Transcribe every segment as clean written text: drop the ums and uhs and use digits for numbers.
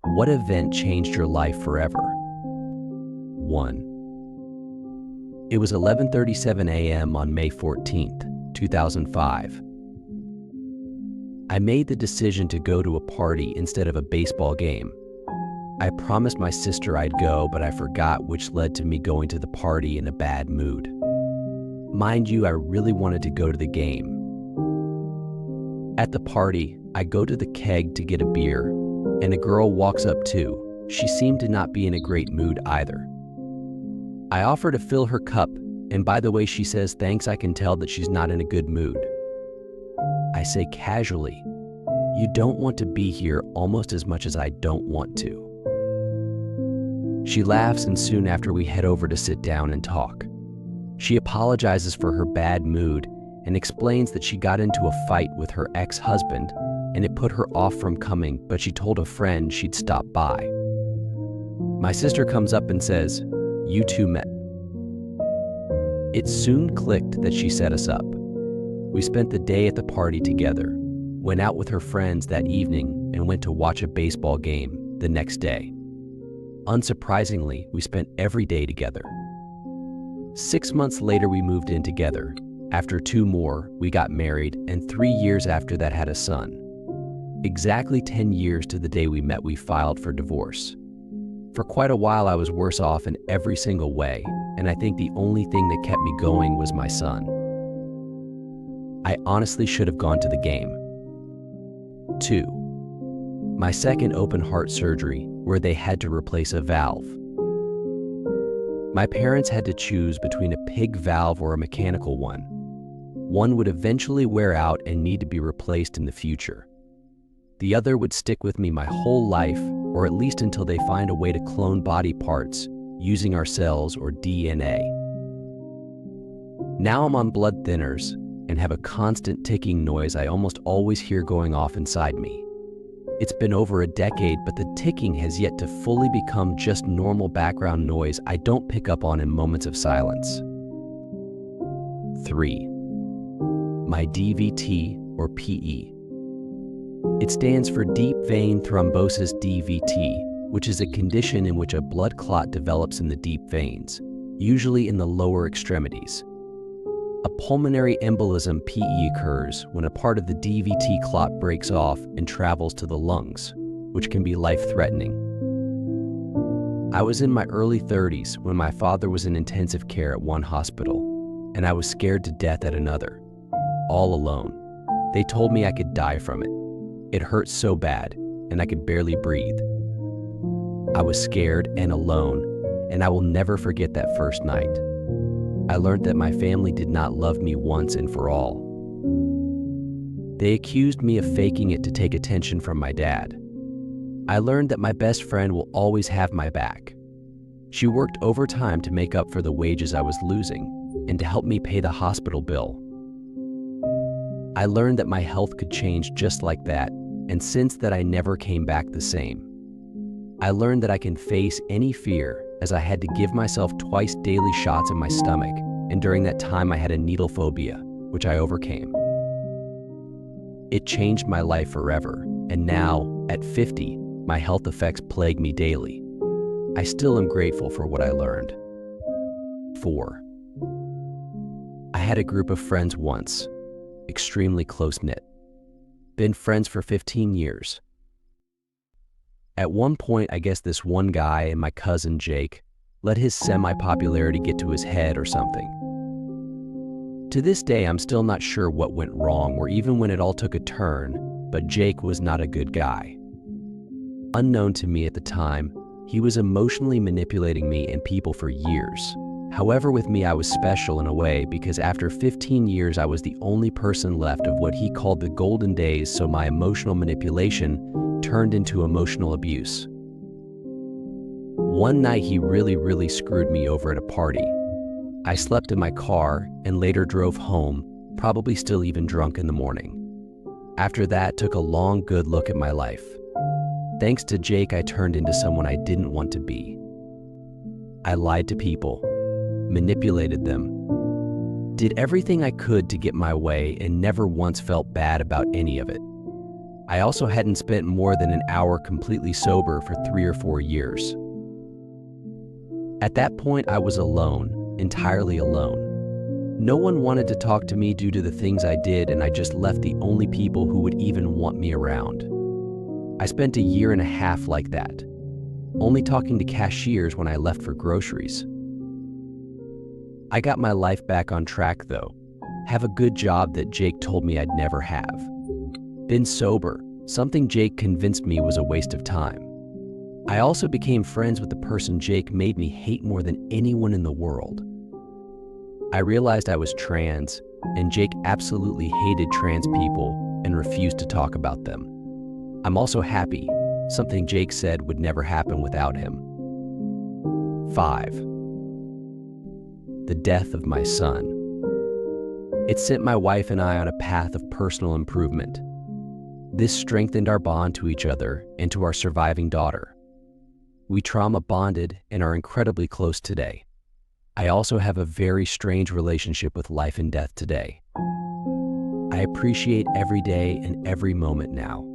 What event changed your life forever? 1. It was 11:37 a.m. on May 14th, 2005. I made the decision to go to a party instead of a baseball game. I promised my sister I'd go, but I forgot, which led to me going to the party in a bad mood. Mind you, I really wanted to go to the game. At the party, I go to the keg to get a beer, and a girl walks up too. She seemed to not be in a great mood either. I offer to fill her cup, and by the way she says thanks, I can tell that she's not in a good mood. I say casually, "You don't want to be here almost as much as I don't want to." She laughs, and soon after we head over to sit down and talk. She apologizes for her bad mood and explains that she got into a fight with her ex-husband and it put her off from coming, but she told a friend she'd stop by. My sister comes up and says, "You two met." It soon clicked that she set us up. We spent the day at the party together, went out with her friends that evening, and went to watch a baseball game the next day. Unsurprisingly, we spent every day together. 6 months later, we moved in together. After 2 more, we got married, and 3 years after that had a son. Exactly 10 years to the day we met, we filed for divorce. For quite a while, I was worse off in every single way, and I think the only thing that kept me going was my son. I honestly should have gone to the game. 2. My second open heart surgery, where they had to replace a valve. My parents had to choose between a pig valve or a mechanical one. One would eventually wear out and need to be replaced in the future. The other would stick with me my whole life, or at least until they find a way to clone body parts using our cells or DNA. Now I'm on blood thinners and have a constant ticking noise I almost always hear going off inside me. It's been over a decade, but the ticking has yet to fully become just normal background noise I don't pick up on in moments of silence. 3. My DVT or PE. It stands for deep vein thrombosis DVT, which is a condition in which a blood clot develops in the deep veins, usually in the lower extremities. A pulmonary embolism PE occurs when a part of the DVT clot breaks off and travels to the lungs, which can be life-threatening. I was in my early 30s when my father was in intensive care at one hospital, and I was scared to death at another, all alone. They told me I could die from it. It hurt so bad, and I could barely breathe. I was scared and alone, and I will never forget that first night. I learned that my family did not love me once and for all. They accused me of faking it to take attention from my dad. I learned that my best friend will always have my back. She worked overtime to make up for the wages I was losing and to help me pay the hospital bill. I learned that my health could change just like that, and since that I never came back the same. I learned that I can face any fear, as I had to give myself twice daily shots in my stomach, and during that time I had a needle phobia, which I overcame. It changed my life forever, and now, at 50, my health effects plague me daily. I still am grateful for what I learned. 4. I had a group of friends once, extremely close-knit. Been friends for 15 years. At one point, I guess this one guy and my cousin Jake let his semi-popularity get to his head or something. To this day, I'm still not sure what went wrong or even when it all took a turn, but Jake was not a good guy. Unknown to me at the time, he was emotionally manipulating me and people for years. However, with me, I was special in a way because after 15 years, I was the only person left of what he called the golden days, so my emotional manipulation turned into emotional abuse. One night, he really screwed me over at a party. I slept in my car and later drove home, probably still even drunk in the morning. After that, took a long, good look at my life. Thanks to Jake, I turned into someone I didn't want to be. I lied to people, manipulated them, did everything I could to get my way, and never once felt bad about any of it. I also hadn't spent more than an hour completely sober for 3 or 4 years. At that point, I was alone, entirely alone. No one wanted to talk to me due to the things I did, and I just left the only people who would even want me around. I spent a year and a half like that, only talking to cashiers when I left for groceries. I got my life back on track though. Have a good job that Jake told me I'd never have. Been sober, something Jake convinced me was a waste of time. I also became friends with the person Jake made me hate more than anyone in the world. I realized I was trans, and Jake absolutely hated trans people and refused to talk about them. I'm also happy, something Jake said would never happen without him. 5. The death of my son. It sent my wife and I on a path of personal improvement. This strengthened our bond to each other and to our surviving daughter. We trauma bonded and are incredibly close today. I also have a very strange relationship with life and death today. I appreciate every day and every moment now.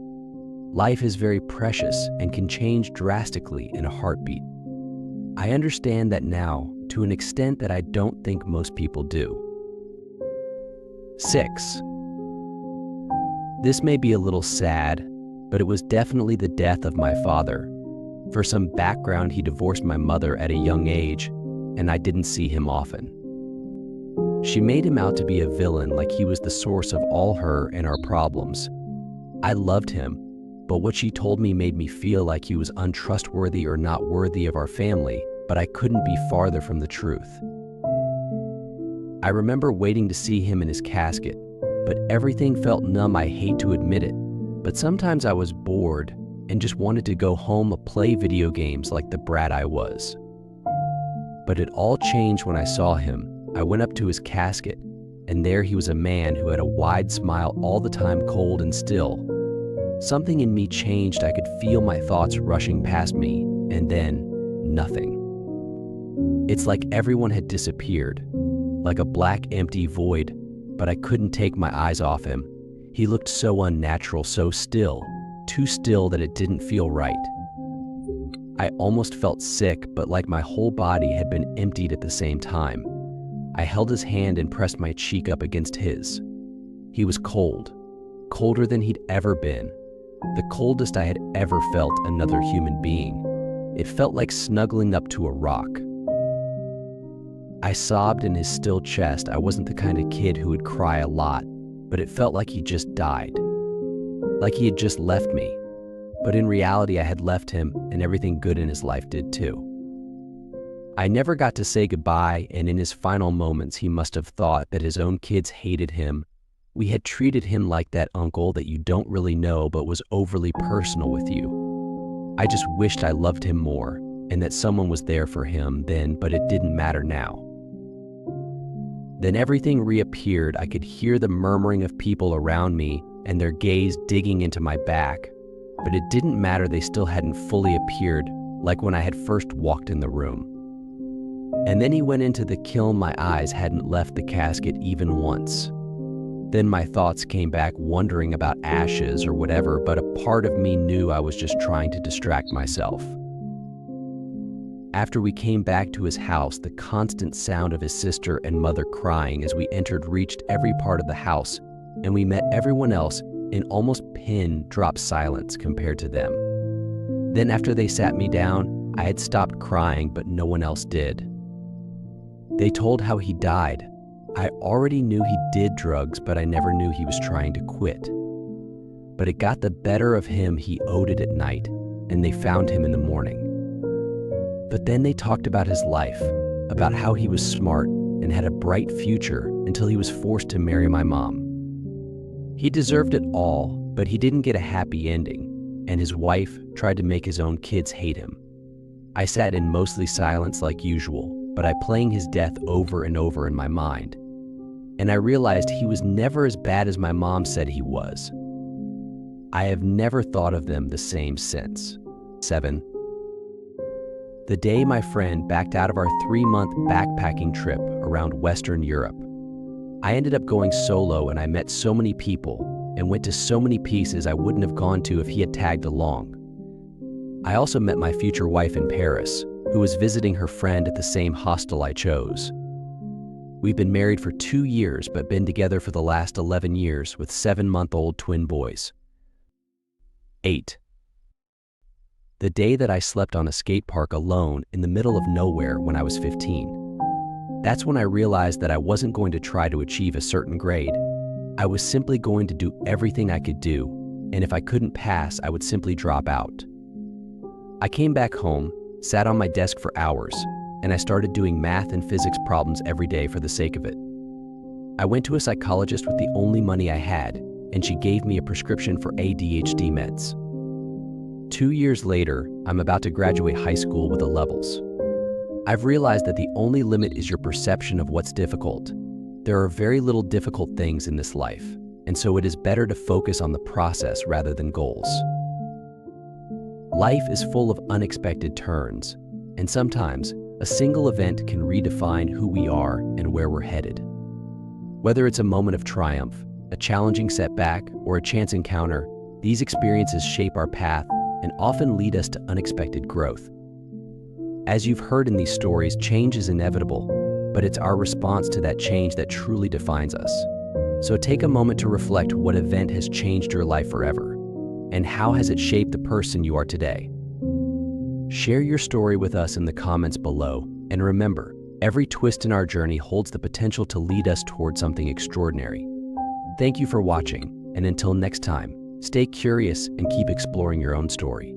Life is very precious and can change drastically in a heartbeat. I understand that now to an extent that I don't think most people do. 6. This may be a little sad, but it was definitely the death of my father. For some background, he divorced my mother at a young age, and I didn't see him often. She made him out to be a villain, like he was the source of all her and our problems. I loved him, but what she told me made me feel like he was untrustworthy or not worthy of our family, but I couldn't be farther from the truth. I remember waiting to see him in his casket, but everything felt numb. I hate to admit it, but sometimes I was bored and just wanted to go home and play video games like the brat I was. But it all changed when I saw him. I went up to his casket, and there he was, a man who had a wide smile all the time, cold and still. Something in me changed. I could feel my thoughts rushing past me, and then nothing. It's like everyone had disappeared, like a black, empty void, but I couldn't take my eyes off him. He looked so unnatural, so still, too still that it didn't feel right. I almost felt sick, but like my whole body had been emptied at the same time. I held his hand and pressed my cheek up against his. He was cold, colder than he'd ever been, the coldest I had ever felt another human being. It felt like snuggling up to a rock. I sobbed in his still chest. I wasn't the kind of kid who would cry a lot, but it felt like he just died, like he had just left me. But in reality, I had left him, and everything good in his life did too. I never got to say goodbye, and in his final moments, he must have thought that his own kids hated him. We had treated him like that uncle that you don't really know but was overly personal with you. I just wished I loved him more, and that someone was there for him then, but it didn't matter now. Then everything reappeared. I could hear the murmuring of people around me and their gaze digging into my back. But it didn't matter, they still hadn't fully appeared, like when I had first walked in the room. And then he went into the kiln. My eyes hadn't left the casket even once. Then my thoughts came back, wondering about ashes or whatever, but a part of me knew I was just trying to distract myself. After we came back to his house, the constant sound of his sister and mother crying as we entered reached every part of the house, and we met everyone else in almost pin-drop silence compared to them. Then after they sat me down, I had stopped crying, but no one else did. They told how he died. I already knew he did drugs, but I never knew he was trying to quit. But it got the better of him. He owed it at night, and they found him in the morning. But then they talked about his life, about how he was smart and had a bright future until he was forced to marry my mom. He deserved it all, but he didn't get a happy ending, and his wife tried to make his own kids hate him. I sat in mostly silence like usual, but I playing his death over and over in my mind. And I realized he was never as bad as my mom said he was. I have never thought of them the same since. 7. The day my friend backed out of our 3-month backpacking trip around Western Europe. I ended up going solo, and I met so many people, and went to so many places I wouldn't have gone to if he had tagged along. I also met my future wife in Paris, who was visiting her friend at the same hostel I chose. We've been married for 2 years, but been together for the last 11 years with 7-month-old twin boys. 8. The day that I slept on a skate park alone in the middle of nowhere when I was 15. That's when I realized that I wasn't going to try to achieve a certain grade. I was simply going to do everything I could do, and if I couldn't pass, I would simply drop out. I came back home, sat on my desk for hours, and I started doing math and physics problems every day for the sake of it. I went to a psychologist with the only money I had, and she gave me a prescription for ADHD meds. 2 years later, I'm about to graduate high school with A levels. I've realized that the only limit is your perception of what's difficult. There are very little difficult things in this life, and so it is better to focus on the process rather than goals. Life is full of unexpected turns, and sometimes a single event can redefine who we are and where we're headed. Whether it's a moment of triumph, a challenging setback, or a chance encounter, these experiences shape our path and often lead us to unexpected growth. As you've heard in these stories, change is inevitable, but it's our response to that change that truly defines us. So take a moment to reflect what event has changed your life forever, and how has it shaped the person you are today. Share your story with us in the comments below, and remember, every twist in our journey holds the potential to lead us toward something extraordinary. Thank you for watching, and until next time, stay curious and keep exploring your own story.